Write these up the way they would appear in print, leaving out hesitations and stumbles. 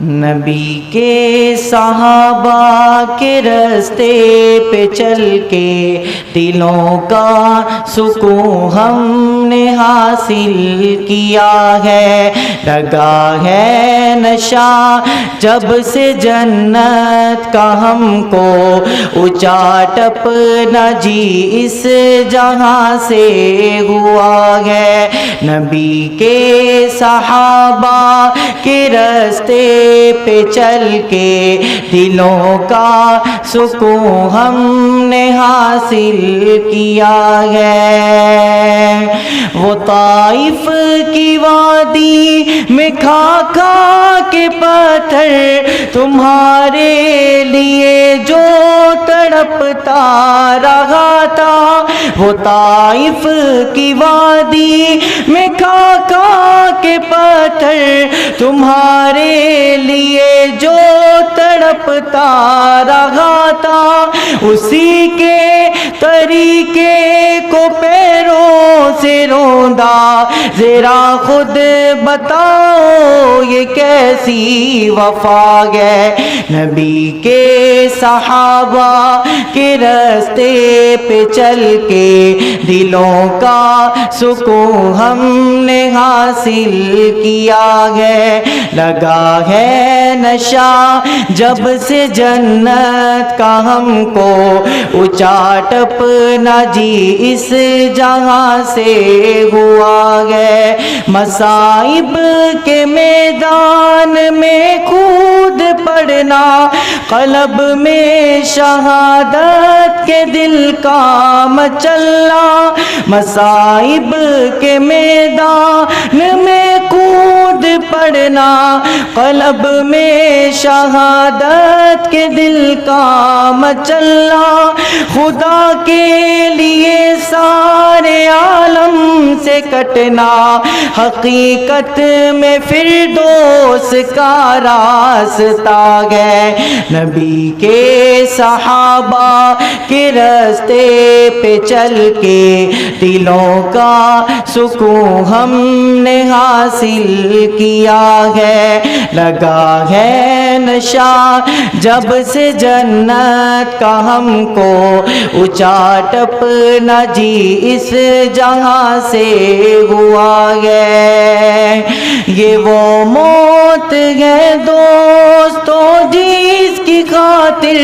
نبی کے صحابہ کے راستے پہ چل کے دلوں کا سکون ہم نے حاصل کیا ہے، لگا ہے نشہ جب سے جنت کا ہم کو، اونچا ٹپنا جی اس جہاں سے ہوا ہے۔ نبی کے صحابہ کے راستے پہ چل کے دلوں کا سکون ہم نے حاصل کیا ہے۔ وہ طائف کی وادی میں کھا کھا کے پتھر تمہارے لیے جو تڑپتا رہا تھا، وہ طائف کی وادی میں کھا کھا کے پتھر تمہارے لیے جو تڑپتا رہا تھا، اسی کے طریقے کو پیروں سے روندا، ذرا خود بتاؤ یہ کیسی وفا ہے۔ نبی کے صحابہ کے راستے پہ چل کے دلوں کا سکون ہم نے حاصل کیا ہے، لگا ہے نشہ جب سے جنت کا ہم کو، اونچا ٹپنا جی اس جہاں سے ہوا ہے۔ مصائب کے میدان میں کود پڑنا، قلب میں شہادت کے دل کا مچلنا، مصائب کے میدان میں کود پڑنا، قلب میں شہادت کے دل کا مچلنا، خدا کے لیے سارے عالم سے کٹنا، حقیقت میں فردوس کا راستہ ہے۔ نبی کے صحابہ کے راستے پہ چل کے دلوں کا سکون ہم نے حاصل کیا ہے، لگا ہے نشہ جب سے جنت کا ہم کو، اونچا ٹپنا جی اس جہاں سے ہوا ہے۔ یہ وہ موت ہے دوستو جس کی خاطر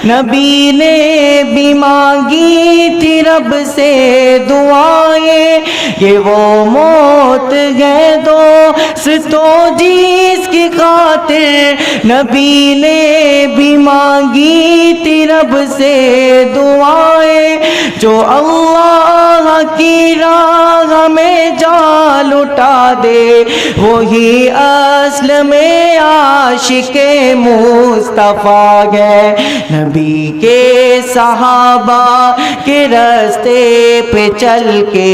نبی نے بھی مانگی تھی رب سے دعائیں، یہ وہ موت ہے دوستو جس کی خاطر نبی نے بھی مانگی تھی رب سے دعائیں، جو اللہ کی راہ میں جان لٹا دے وہی اصل میں عاشق مصطفیٰ ہے۔ نبی کے صحابہ کے راستے پہ چل کے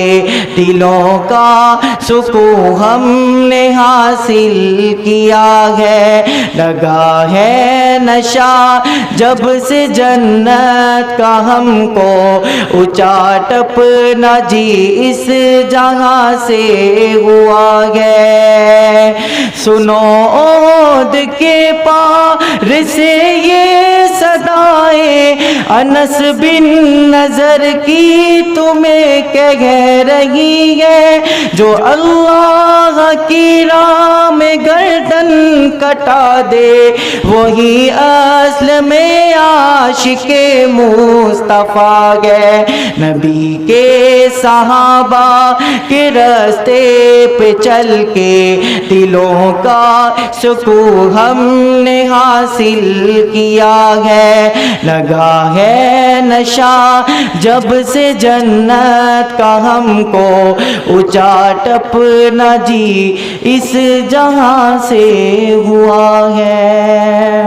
دلوں کا سکون ہم نے حاصل کیا ہے، لگا ہے نشہ جب سے جنت کا ہم کو، اونچا ٹپنا جی اس جہاں سے ہوا ہے۔ سنو عود کے پار سے یہ صدائیں انس بن نضر کی تمہیں کہہ رہی ہے، جو اللہ کی راہ میں گردن کٹا دے وہی اصل میں عاشق مصطفیٰ ہے۔ نبی کے صحابہ کے راستے پہ چل کے دلوں کا سکون ہم نے حاصل کیا ہے، لگا ہے نشہ جب سے جنت کا ہم کو، اونچا ٹپنا جی اس جہاں سے ہوا ہے۔